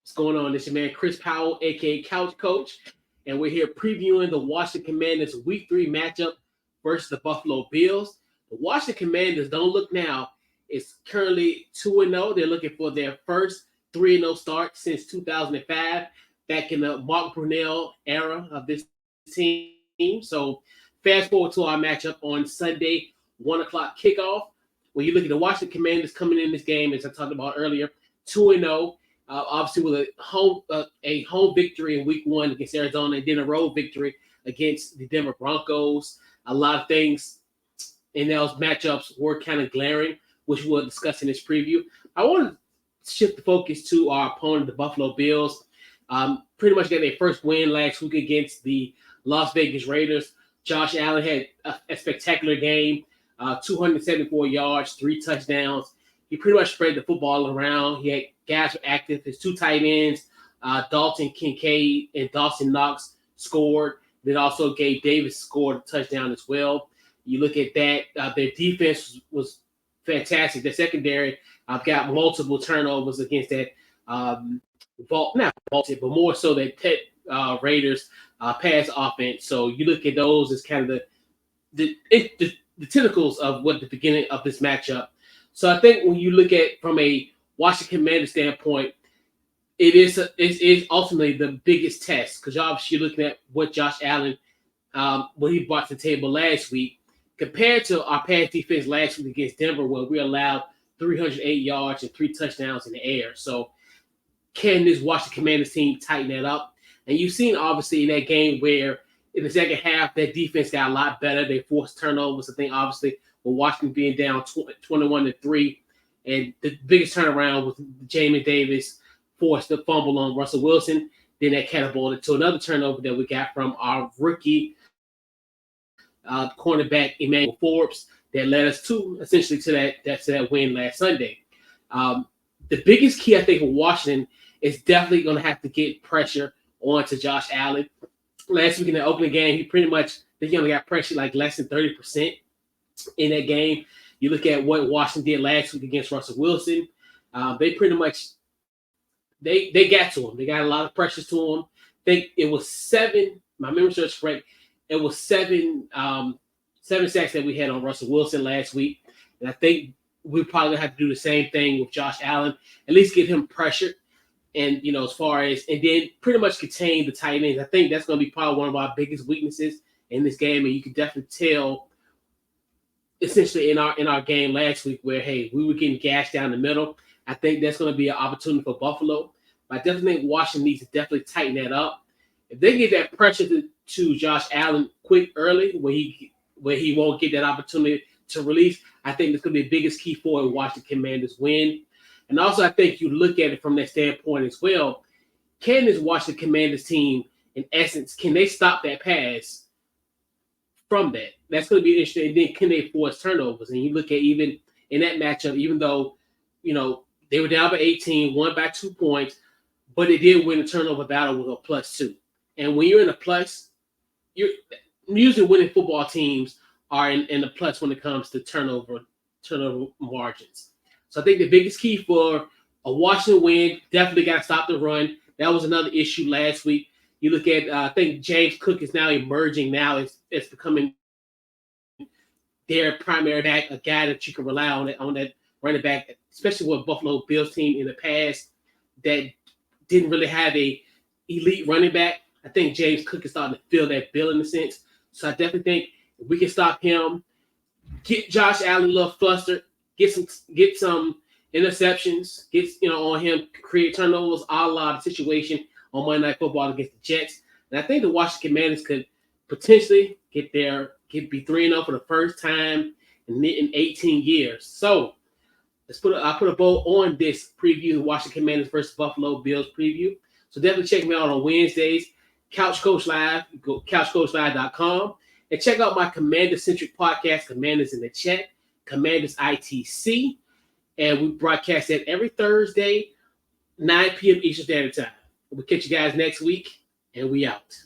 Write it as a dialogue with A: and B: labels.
A: What's going on? This is your man Chris Powell, aka Couch Coach, and we're here previewing the Washington Commanders Week 3 matchup versus the Buffalo Bills. The Washington Commanders, don't look now, is currently 2-0. They're looking for their first 3-0 start since 2005, back in the Mark Brunell era of this team. So fast forward to our matchup on Sunday, 1 o'clock kickoff. When you look at the Washington Commanders coming in this game, as I talked about earlier, 2-0. Obviously, with a home victory in Week 1 against Arizona, and then a road victory against the Denver Broncos. A lot of things in those matchups were kind of glaring, which we'll discuss in this preview. I want to shift the focus to our opponent, the Buffalo Bills. Pretty much got their first win last week against the Las Vegas Raiders. Josh Allen had a spectacular game, 274 yards, 3 touchdowns. He pretty much spread the football around. He had guys were active. His 2 tight ends, Dalton Kincaid and Dawson Knox, scored. Then also Gabe Davis scored a touchdown as well. You look at that, their defense was fantastic. The secondary got multiple turnovers against that not vaulted, but more so that Raiders pass offense. So you look at those as kind of the tentacles of what the beginning of this matchup. So I think when you look at from a Washington Commander standpoint, it is ultimately the biggest test because obviously you're looking at what Josh Allen, what he brought to the table last week compared to our pass defense last week against Denver, where we allowed 308 yards and 3 touchdowns in the air. So can this Washington Commanders team tighten that up? And you've seen obviously in that game where in the second half that defense got a lot better. They forced turnovers. I think obviously with Washington being down 21-3, and the biggest turnaround was Jamin Davis forced the fumble on Russell Wilson. Then that catapulted to another turnover that we got from our rookie cornerback Emmanuel Forbes that led us to essentially to that win last Sunday. The biggest key I think for Washington is definitely going to have to get pressure onto Josh Allen. Last week in the Oakland game, he only got pressure like less than 30% in that game. You look at what Washington did last week against Russell Wilson. They pretty much they got to him. They got a lot of pressures to him. I think it was 7. My memory serves correct. It was 7 sacks that we had on Russell Wilson last week, and I think we probably have to do the same thing with Josh Allen. At least get him pressured, and as far as and then pretty much contain the tight ends. I think that's going to be probably one of our biggest weaknesses in this game, and you can definitely tell. Essentially in our game last week where, hey, we were getting gashed down the middle. I think that's going to be an opportunity for Buffalo. But I definitely think Washington needs to definitely tighten that up. If they get that pressure to Josh Allen quick early where he won't get that opportunity to release, I think that's going to be the biggest key for a Washington Commanders win. And also I think you look at it from that standpoint as well. Can this Washington Commanders team, in essence, can they stop that pass from that? That's going to be interesting. And then can they force turnovers? And you look at even in that matchup, even though, they were down by 18, won by 2 points, but they did win the turnover battle with a +2. And when you're in a plus, you're usually winning football teams are in the plus when it comes to turnover margins. So I think the biggest key for a Washington win, definitely got to stop the run. That was another issue last week. You look at, I think James Cook is now emerging now. It's becoming their primary back, a guy that you can rely on that running back, especially with Buffalo Bills team in the past that didn't really have a elite running back. I think James Cook is starting to fill that bill in a sense. So I definitely think if we can stop him, get Josh Allen a little flustered, get some interceptions, on him, create turnovers, a la the situation on Monday Night Football against the Jets. And I think the Washington Commanders could potentially be 3-0 for the first time in 18 years. So I put a bow on this preview, the Washington Commanders versus Buffalo Bills preview. So definitely check me out on Wednesdays, Couch Coach Live. Go couchcoachlive.com and check out my Commander-centric podcast, Commanders in the Chat, Commanders ITC. And we broadcast that every Thursday, 9 p.m. Eastern Standard Time. We'll catch you guys next week, and we out.